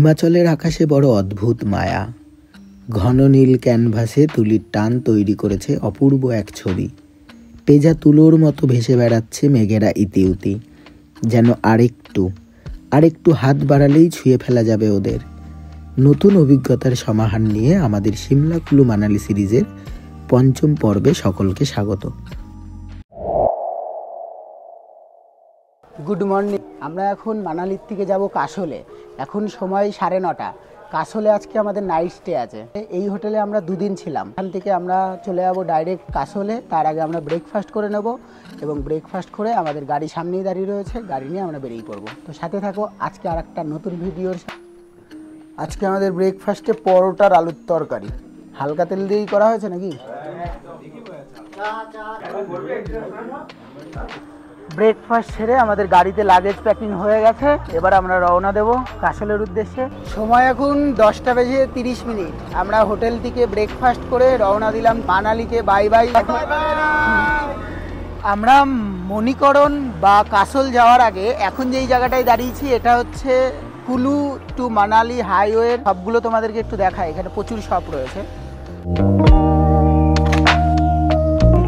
হিমাচলের আকাশে বড় অদ্ভুত মায়া। ঘন নীল ক্যানভাসে তুলির টান তৈরি করেছে অপূর্ব এক ছবি। পেজা তুলোর মতো ভেসে বেড়াচ্ছে মেঘেরা ইতিউতি, যেন আরেকটু হাত বাড়ালেই ছুঁয়ে ফেলা যাবে ওদের। নতুন অভিজ্ঞতার সমাহার নিয়ে আমাদের সিমলা কুলু মানালি সিরিজের পঞ্চম পর্বে সকলকে স্বাগত। Good morning. আমরা এখন মানালির থেকে যাব কাসলে। এখন সময় 9:30। কাসলে আজকে আমাদের নাইট স্টে আছে। এই হোটেলে আমরা 2 দিন ছিলাম। এখান থেকে আমরা চলে যাব ডাইরেক্ট কাসলে। তার আগে আমরা ব্রেকফাস্ট করে নেব এবং ব্রেকফাস্ট করে আমাদের গাড়ি সামনেই দাঁড়িয়ে রয়েছে, গাড়ি নিয়ে আমরা বেরিয়ে পড়বো। তো সাথে থাকো আজকে আর একটা নতুন ভিডিওর। আজকে আমাদের ব্রেকফাস্টে পরোটার আলুর তরকারি হালকা তেল দিয়েই করা হয়েছে নাকি। ব্রেকফাস্ট সেরে আমাদের গাড়িতে লাগেজ প্যাকিং হয়ে গেছে। এবার আমরা রওনা দেব কাসলের উদ্দেশ্যে। সময় এখন 10:30। আমরা হোটেল থেকে ব্রেকফাস্ট করে রওনা দিলাম মানালিকে। Bye bye. আমরা মণিকরণ বা কাসল যাওয়ার আগে এখন যেই জায়গাটায় দাঁড়িয়েছি এটা হচ্ছে কুলু টু মানালি হাইওয়ে। সবগুলো তোমাদেরকে একটু দেখায়। এখানে প্রচুর শপ রয়েছে।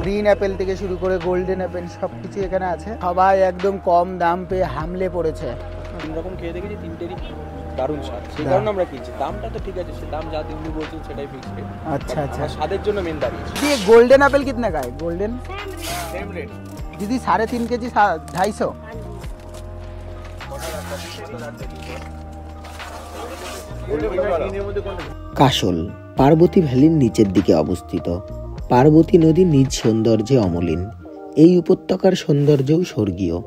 গ্রিন অ্যাপেল থেকে শুরু করে গোল্ডেন অ্যাপেল সব কিছু এখানে আছে। সবাই একদম কম দাম পেয়ে হামলে পড়েছে। তিনরকম খেয়ে দেখেছি, তিনটেরই দারুণ স্বাদ। সেই কারণে আমরা কিনছি। দামটা তো ঠিক আছে, সে দাম যা উনি বলছেন সেটাই ফিক্স রেট। আচ্ছা আচ্ছা, স্বাদের জন্য মেন দাঁড়িয়েছে। ये गोल्डन एप्पल कितने का है? गोल्डन সেম রেট दीदी 3.5 केजी 250। কাসল পার্বতী ভ্যালির নিচের দিকে অবস্থিত। পার্বতী নদী নিজ সৌন্দর্যে অমলিন। এই উপত্যকার সৌন্দর্যও স্বর্গীয়।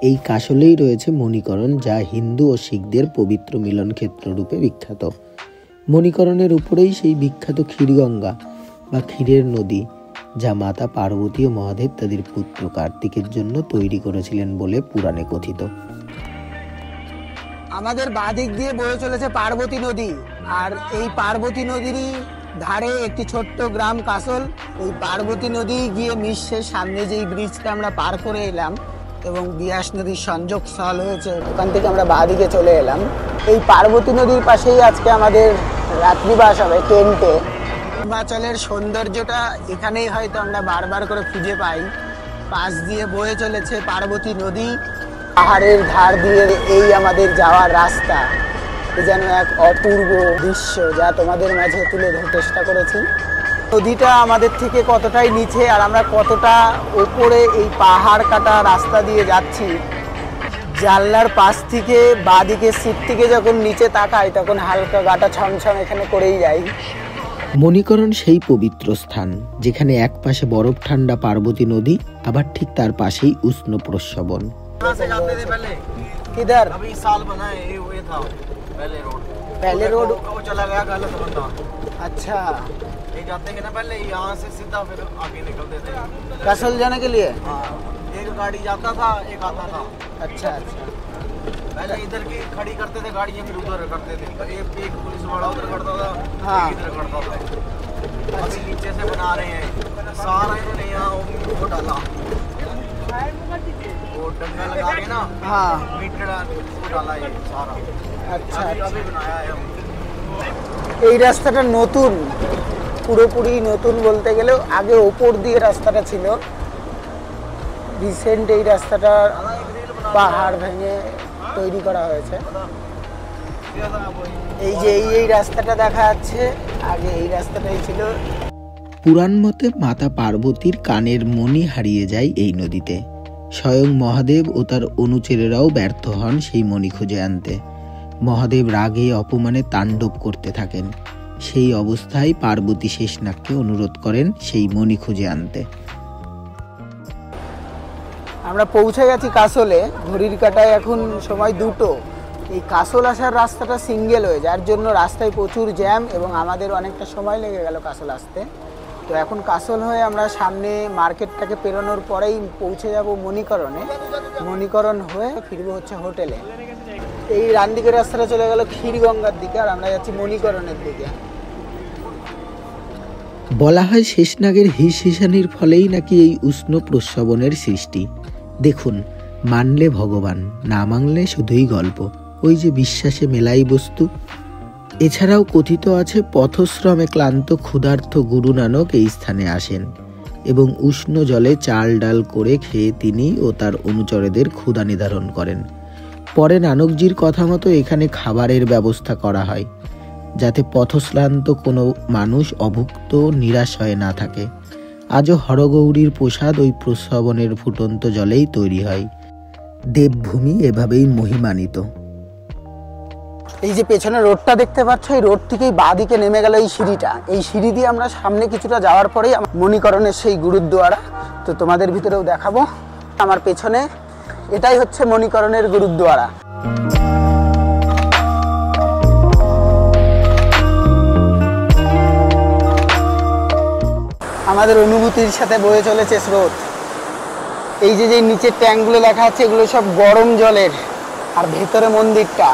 এই কাসলেই রয়েছে মণিকরণ, যা হিন্দু ও শিখদের পবিত্র মিলন ক্ষেত্র রূপে বিখ্যাত। মণিকরণের উপরেই সেই বিখ্যাত ক্ষীরগঙ্গা বা ক্ষীরের নদী, যা মাতা পার্বতী ও মহাদেব তাদের পুত্র কার্তিকের জন্য তৈরি করেছিলেন বলে পুরাণে কথিত। আমাদের বাঁদিক দিয়ে বয়ে চলেছে পার্বতী নদী, আর এই পার্বতী নদীরই ধারে একটি ছোট্ট গ্রাম কাসল। ওই পার্বতী নদী গিয়ে মিশছে সামনে যেই ব্রিজটা আমরা পার করে এলাম এবং বিয়াস নদীর সংযোগ স্থল হয়েছে, ওখান থেকে আমরা বাঁদিকে চলে এলাম। এই পার্বতী নদীর পাশেই আজকে আমাদের রাত্রিবাস হবে টেন্টে। হিমাচলের সৌন্দর্যটা এখানেই হয়তো আমরা বারবার করে খুঁজে পাই। পাশ দিয়ে বয়ে চলেছে পার্বতী নদী, পাহাড়ের ধার দিয়ে এই আমাদের যাওয়ার রাস্তা। যেন এক অপূর্ব দৃশ্য যা তোমাদের মাঝে তুলে ধরার চেষ্টা করেছি। নদীটা আমাদের থেকে কতটাই নিচে আর আমরা কতটা ওপরে এই পাহাড় কাটা রাস্তা দিয়ে যাচ্ছি। জানলার পাশ থেকে বাঁদিকের সিট থেকে যখন নিচে তাকাই তখন হালকা গাটা ছমছম এখানে করেই যাই। মণিকরণ সেই পবিত্র স্থান যেখানে এক পাশে বরফ ঠান্ডা পার্বতী নদী, আবার ঠিক তার পাশেই উষ্ণ প্রস্রবণ। किधर अभी साल बना है ये था पहले रोड वो चला गया गलत बंदा। अच्छा, ये जाते हैं ना पहले यहाँ से सीधा फिर आगे निकलते थे। कासल जाने के लिए। हाँ, एक गाड़ी जाता था एक आता था। अच्छा अच्छा, पहले इधर की खड़ी करते थे गाड़ियाँ, फिर उधर करते थे। तो एक पुलिस वाला उधर करता था, हाँ। एक इधर करता था। अभी नीचे से बना रहे हैं सारा, इन्होंने यहाँ वो डाला, वो डंडा लगा के ना, हाँ। मीटर वो डाला ये सारा। अच्छा अभी बनाया है। এই রাস্তাটা নতুন, পুরোপুরি নতুন বলতে গেলেও আগে ওপর দিয়ে রাস্তাটা ছিল। রিসেন্ট এই রাস্তাটা পাহাড় ভেঙে তৈরি করা হয়েছে। এই যে এই রাস্তাটা দেখা যাচ্ছে, আগে এই রাস্তাটাই ছিল। পুরাণ মতে মাতা পার্বতীর কানের মণি হারিয়ে যায় এই নদীতে। স্বয়ং মহাদেব ও তার অনুচরেরাও ব্যর্থ হন সেই মণি খুঁজে আনতে। মহাদেব রাগে অপমানে তাণ্ডব করতে থাকেন। সেই অবস্থায় পার্বতী শেষনাগকে অনুরোধ করেন সেই মণি খুঁজে আনতে। আমরা পৌঁছে গেছি কাসলে। ঘড়ির কাঁটায় এখন সময় 2টো। এই কাসল আসার রাস্তাটা সিঙ্গেল হয়ে, যার জন্য রাস্তায় প্রচুর জ্যাম এবং আমাদের অনেকটা সময় লেগে গেল কাসল আসতে। তো এখন কাসল হয়ে আমরা সামনে মার্কেটটাকে পেরোনোর পরেই পৌঁছে যাব মণিকরণে। মণিকরণ হয়ে ফিরবো হচ্ছে হোটেলে। এই ডান দিকের রাস্তাটা চলে গেল ক্ষীরগঙ্গার দিকে, আর আমরা যাচ্ছি মণিকরণের দিকে। বলা হয় শেষনাগের হিসহিসানির ফলেই নাকি এই উষ্ণ প্রস্রবণের সৃষ্টি। দেখুন, মানলে ভগবান, না মানলে শুধুই গল্প। ওই যে বিশ্বাসে মেলাই বস্তু। এছাড়াও কথিত আছে পথশ্রমে ক্লান্ত ক্ষুধার্ত গুরু নানক এই স্থানে আসেন এবং উষ্ণ জলে চাল ডাল করে খেয়ে তিনি ও তার অনুচরেদের ক্ষুধা নিধারণ করেন। পরে নানকজির কথা মতো এখানে খাবারের ব্যবস্থা করা হয়, যাতে পথশ্রান্ত কোনো মানুষ অভুক্ত নিরাশ হয়ে না থাকে। আজও হরগৌরীর প্রসাদ ওই প্রস্রবণের ফুটন্ত জলেই তৈরি হয়। দেবভূমি এভাবেই মহিমান্বিত। এই যে পেছনে রোডটা দেখতে পাচ্ছ, এই রোড থেকেই বাঁ দিকে নেমে গেল এই সিঁড়িটা। এই সিঁড়ি দিয়ে আমরা সামনে কিছুটা যাওয়ার পরেই মণিকরণের সেই গুরুদ্বারা, তো তোমাদের ভিতরেও দেখাবো। আমার পেছনে এটাই হচ্ছে মণিকরণের গুরুদ্বারা। আমাদের অনুভূতির সাথে বয়ে চলেছে স্রোত। এই যে নিচের ট্যাঙ্কগুলো লেখা আছে, এগুলো সব গরম জলের। আর ভেতরে মন্দিরটা,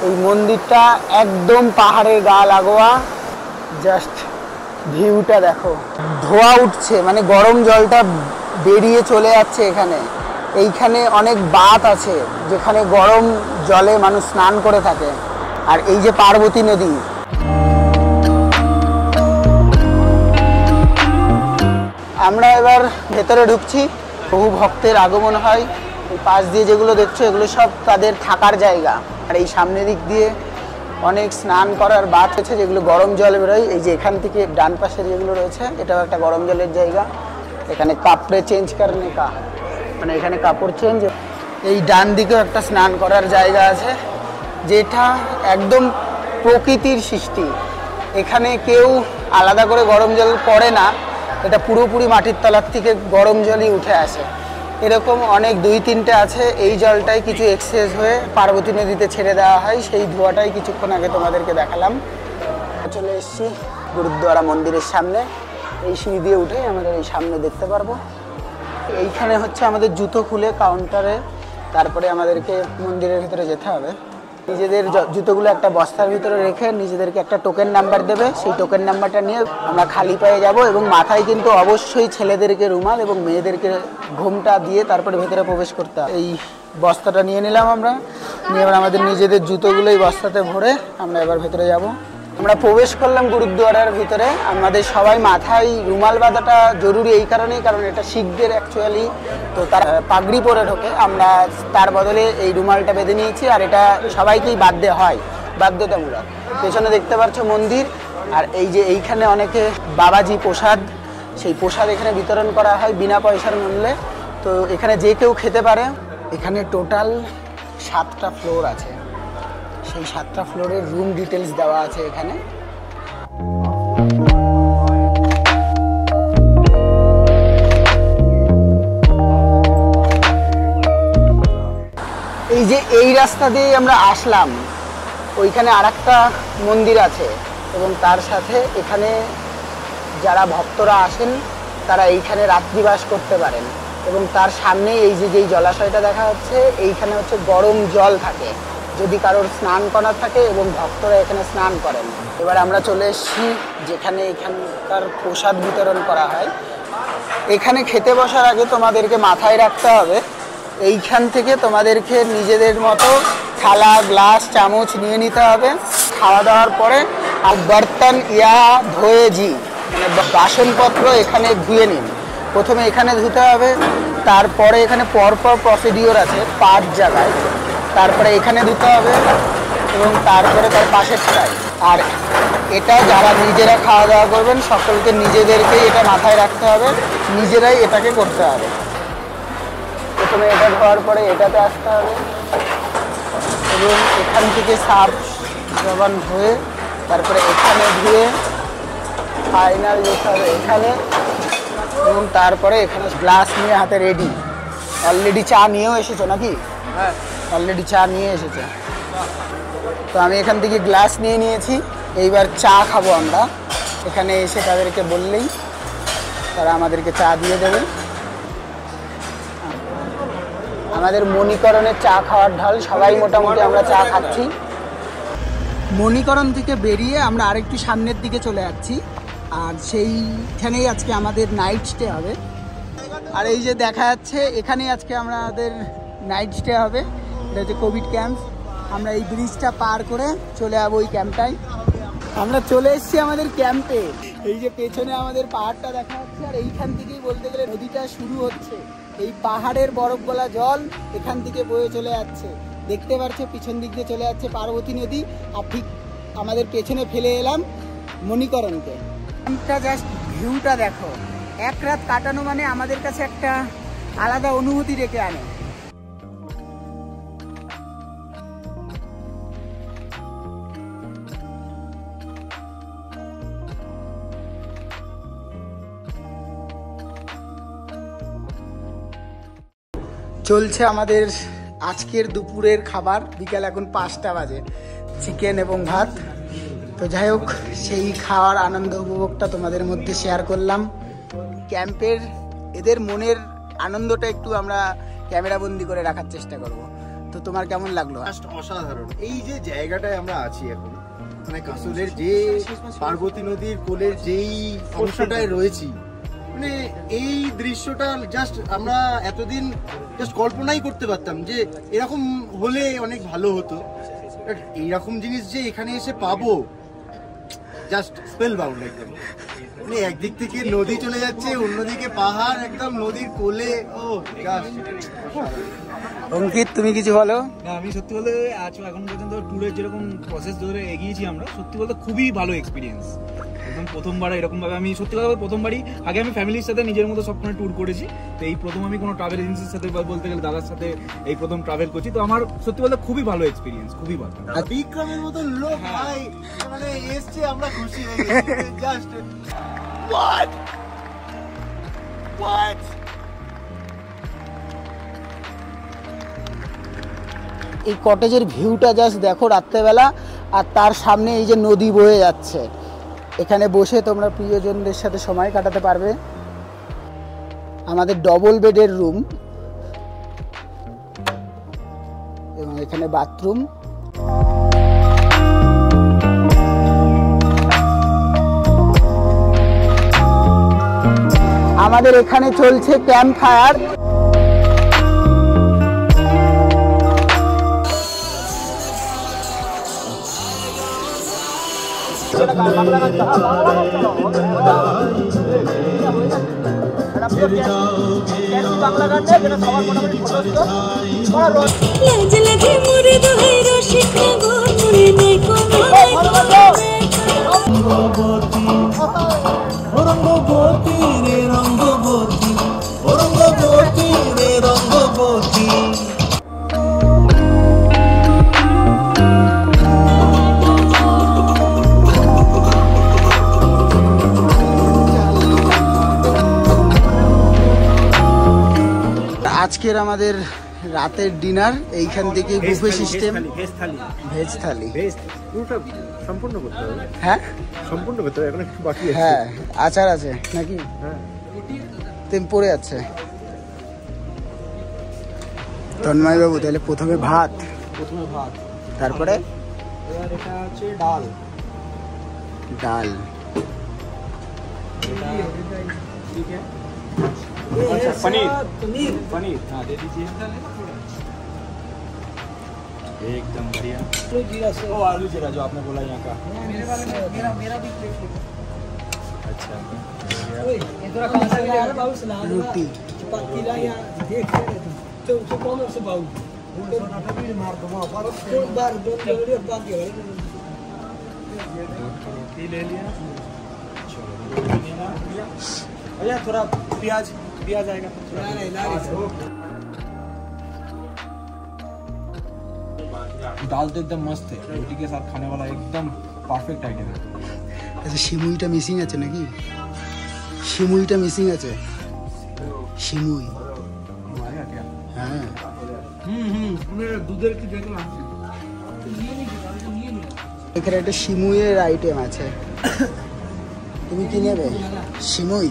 এই মন্দিরটা একদম পাহাড়ের গা লাগোয়া। জাস্ট ভিউটা দেখো, ধোয়া উঠছে, মানে গরম জলটা বেরিয়ে চলে যাচ্ছে এখানে। এইখানে অনেক বাঁধ আছে যেখানে গরম জলে মানুষ স্নান করে থাকে। আর এই যে পার্বতী নদী, আমরা এবার ভেতরে ঢুকছি। বহু ভক্তের আগমন হয়। এই পাশ দিয়ে যেগুলো দেখছো এগুলো সব তাদের থাকার জায়গা। আর এই সামনের দিক দিয়ে অনেক স্নান করার বাঁধ আছে যেগুলো গরম জল বেরোয়। এই যে এখান থেকে ডান পাশে যেগুলো রয়েছে এটাও একটা গরম জলের জায়গা। এখানে কাপড়ে চেঞ্জ করনে কা, মানে এখানে কাপড় চেঞ্জ। এই ডান দিকেও একটা স্নান করার জায়গা আছে, যেটা একদম প্রকৃতির সৃষ্টি। এখানে কেউ আলাদা করে গরম জল পড়ে না, এটা পুরোপুরি মাটির তলার থেকে গরম জলই উঠে আসে। এরকম অনেক 2-3টে আছে। এই জলটাই কিছু এক্সেস হয়ে পার্বতী নদীতে ছেড়ে দেওয়া হয়, সেই ধোঁয়াটাই কিছুক্ষণ আগে তোমাদেরকে দেখালাম। চলে এসেছি গুরুদ্বারা মন্দিরের সামনে। এই সিঁড়ি দিয়ে উঠে আমাদের এই সামনে দেখতে পারবো। এইখানে হচ্ছে আমাদের জুতো খুলে কাউন্টারে, তারপরে আমাদেরকে মন্দিরের ভিতরে যেতে হবে। নিজেদের জুতোগুলো একটা বস্তার ভিতরে রেখে নিজেদেরকে একটা টোকেন নাম্বার দেবে, সেই টোকেন নাম্বারটা নিয়ে আমরা খালি পায়ে যাব। এবং মাথায় কিন্তু অবশ্যই ছেলেদেরকে রুমাল এবং মেয়েদেরকে ঘোমটা দিয়ে তারপরে ভেতরে প্রবেশ করতে হবে। এই বস্তাটা নিয়ে নিলাম আমরা, নিয়ে এবার আমাদের নিজেদের জুতোগুলো এই বস্তাতে ভরে আমরা এবার ভেতরে যাব। আমরা প্রবেশ করলাম গুরুদ্বারার ভিতরে। আমাদের সবাই মাথায় রুমাল বাঁধাটা জরুরি এই কারণেই, কারণ এটা শিখদের অ্যাকচুয়ালি, তো তারা পাগড়ি পরে ঢোকে। আমরা তার বদলে এই রুমালটা বেঁধে নিয়েছি, আর এটা সবাইকেই বাধ্য হয়, বাধ্যতামূলক। পেছনে দেখতে পাচ্ছ মন্দির। আর এই যে এইখানে অনেকে বাবাজি প্রসাদ, সেই প্রসাদ এখানে বিতরণ করা হয় বিনা পয়সার মূল্যে। তো এখানে যে কেউ খেতে পারে। এখানে টোটাল 7টা ফ্লোর আছে, সেই 7টা ফ্লোরের রুম ডিটেলস দেওয়া আছে এখানে। এই যে এই রাস্তা দিয়ে আমরা আসলাম, ওইখানে আরেকটা মন্দির আছে এবং তার সাথে এখানে যারা ভক্তরা আসেন তারা এইখানে রাত্রিবাস করতে পারেন। এবং তার সামনে এই যে যেই জলাশয়টা দেখা যাচ্ছে, এইখানে হচ্ছে গরম জল থাকে যদি কারোর স্নান করার থাকে, এবং ভক্তরা এখানে স্নান করেন। এবার আমরা চলে এসেছি যেখানে এখানকার প্রসাদ বিতরণ করা হয়। এখানে খেতে বসার আগে তোমাদেরকে মাথায় রাখতে হবে, এইখান থেকে তোমাদেরকে নিজেদের মতো থালা, গ্লাস, চামচ নিয়ে নিতে হবে। খাওয়া দাওয়ার পরে আর বর্তন ইয়া ধোয়ে জি, মানে বাসনপত্র এখানে ধুয়ে নিন। প্রথমে এখানে ধুতে হবে, তারপরে এখানে পরপর প্রসিডিওর আছে 5 জায়গায়, তারপরে এখানে ধুতে হবে এবং তারপরে তার পাশেরটাই। আর এটা যারা নিজেরা খাওয়া দাওয়া করবেন সকলকে নিজেদেরকেই এটা মাথায় রাখতে হবে, নিজেরাই এটাকে করতে হবে। প্রথমে এটা ধোয়ার পরে এটাতে আসতে হবে এবং এখান থেকে সাফ সাবান হয়ে তারপরে এখানে ধুয়ে ফাইনাল যেতে হবে এখানে, এবং তারপরে এখানে গ্লাস নিয়ে হাতে রেডি। অলরেডি চা নিয়েও এসেছো নাকি? হ্যাঁ, অলরেডি চা নিয়ে এসেছে। তো আমি এখান থেকে গ্লাস নিয়ে নিয়েছি, এইবার চা খাবো আমরা। এখানে এসে তাদেরকে বললেই তারা আমাদেরকে চা দিয়ে দেবে। আমাদের মণিকরণের চা খাওয়ার ঢল, সবাই মোটামুটি আমরা চা খাচ্ছি। মণিকরণ থেকে বেরিয়ে আমরা আরেকটু সামনের দিকে চলে যাচ্ছি, আর সেইখানেই আজকে আমাদের নাইট স্টে হবে। আর এই যে দেখা যাচ্ছে এখানেই আজকে আমাদের নাইট স্টে হবে। এটা হচ্ছে কোভিড ক্যাম্প। আমরা এই ব্রিজটা পার করে চলে যাবো ওই ক্যাম্পটায়। আমরা চলে এসেছি আমাদের ক্যাম্পে। এই যে পেছনে আমাদের পাহাড়টা দেখা যাচ্ছে, আর এইখান থেকেই বলতে গেলে নদীটা শুরু হচ্ছে। এই পাহাড়ের বরফ গলা জল এখান থেকে বয়ে চলে যাচ্ছে, দেখতে পাচ্ছ পিছন দিক দিয়ে চলে যাচ্ছে পার্বতী নদী। আর ঠিক আমাদের পেছনে ফেলে এলাম মণিকরণকে। ক্যাম্পটা জাস্ট ভিউটা দেখো, এক রাত কাটানো মানে আমাদের কাছে একটা আলাদা অনুভূতি রেখে আনে। চলছে আমাদের আজকের দুপুরের খাবার, বিকাল এখন 5টা বাজে, চিকেন এবং ভাত। তো যাই হোক, সেই খাওয়ার আনন্দ উপভোগটা তোমাদের মধ্যে শেয়ার করলাম। ক্যাম্পের এদের মনের আনন্দটা একটু আমরা ক্যামেরা বন্দি করে রাখার চেষ্টা করব। তো তোমার কেমন লাগলো? অসাধারণ। এই যে জায়গাটায় আমরা আছি এখন, মানে কাসলের যে পার্বতী নদীর কোলের যেই অংশটায় রয়েছি, মানে এই দৃশ্যটা জাস্ট আমরা এতদিন জাস্ট কল্পনাই করতে পারতাম যে এরকম হলে অনেক ভালো হতো। এইরকম জিনিস যে এখানে এসে পাবো, জাস্ট স্পেল বাউন্ড একদম। মানে একদিক থেকে নদী চলে যাচ্ছে, অন্যদিকে পাহাড়, একদম নদীর কোলে। ও জাস্ট অঙ্কিত, তুমি কিছু বলো? না, আমি সত্যি বলতে এখন পর্যন্ত ট্যুরের যেরকম প্রসেস ধরে এগিয়েছি আমরা, সত্যি বলতে খুবই ভালো এক্সপিরিয়েন্স। একদম প্রথমবার এরকম ভাবে আমি সত্যি কথা প্রথমবারই, আগে আমি ফ্যামিলির সাথে নিজের মতো সবসময় ট্যুর করেছি, তো এই প্রথম আমি কোনো ট্রাভেল এজেন্সির সাথে বলতে গেলে দাদার সাথে এই প্রথম ট্রাভেল করছি। তো আমার সত্যি বলতে খুবই ভালো এক্সপিরিয়েন্স, খুবই ভালো। বিক্রমের মতো লোক ভাই মানে এসছে, আমরা খুশি হয়ে গেছি জাস্ট। What? এই কটেজের ভিউটা জাস্ট দেখো রাত্রেবেলা, আর তার সামনে এই যে নদী বয়ে যাচ্ছে। এখানে বসে তোমরা প্রিয়জনদের সাথে সময় কাটাতে পারবে। আমাদের ডবল বেডের রুম এবং এখানে বাথরুম। আমাদের এখানে চলছে ক্যাম্প ফায়ার। আজকের আমাদের রাতের ডিনার এইখান থেকে বুফে সিস্টেম। ভেজ থালি পুরোটা সম্পূর্ণ করতে হবে। হ্যাঁ, সম্পূর্ণ করতে হবে, এখন একটু বাকি আছে। হ্যাঁ, আচার আছে নাকি? হ্যাঁ, তেম পড়ে আছে। তন্ময় বাবু, তাহলে প্রথমে ভাত, তারপরে এটা হচ্ছে ডাল। ডাল, पनीर पनीर हाँ दे दीजिए, एकदम बढ़िया। ओ आलू जीरा जो आपने बोला यहाँ का। मेरा भी अच्छा, রুটি। रोटी ले लिया। भैया थोड़ा प्याज आएगा। दाल तो एकदम मस्त है, रोटी के साथ खाने वाला एकदम परफेक्ट आइटम है। আচ্ছা, সিমুইটা মিসিং আছে নাকি? সিমুইটা মিসিং আছে। সিমুই, हमारे क्या? হ্যাঁ। दूधेर की देखलाम এখানে একটা সিমুইয়ের আইটেম আছে। তুমি কি নেবে? সিমুই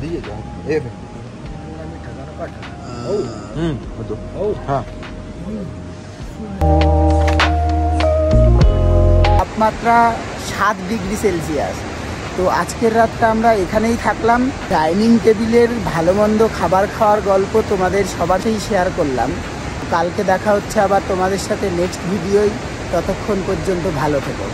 দিয়ে যাও। তাপমাত্রা 7 ডিগ্রি সেলসিয়াস। তো আজকের রাতটা আমরা এখানেই থাকলাম। ডাইনিং টেবিলের ভালো মন্দ খাবার খাওয়ার গল্প তোমাদের সবারই শেয়ার করলাম। কালকে দেখা হচ্ছে আবার তোমাদের সাথে নেক্সট ভিডিওয়। ততক্ষণ পর্যন্ত ভালো থেকো।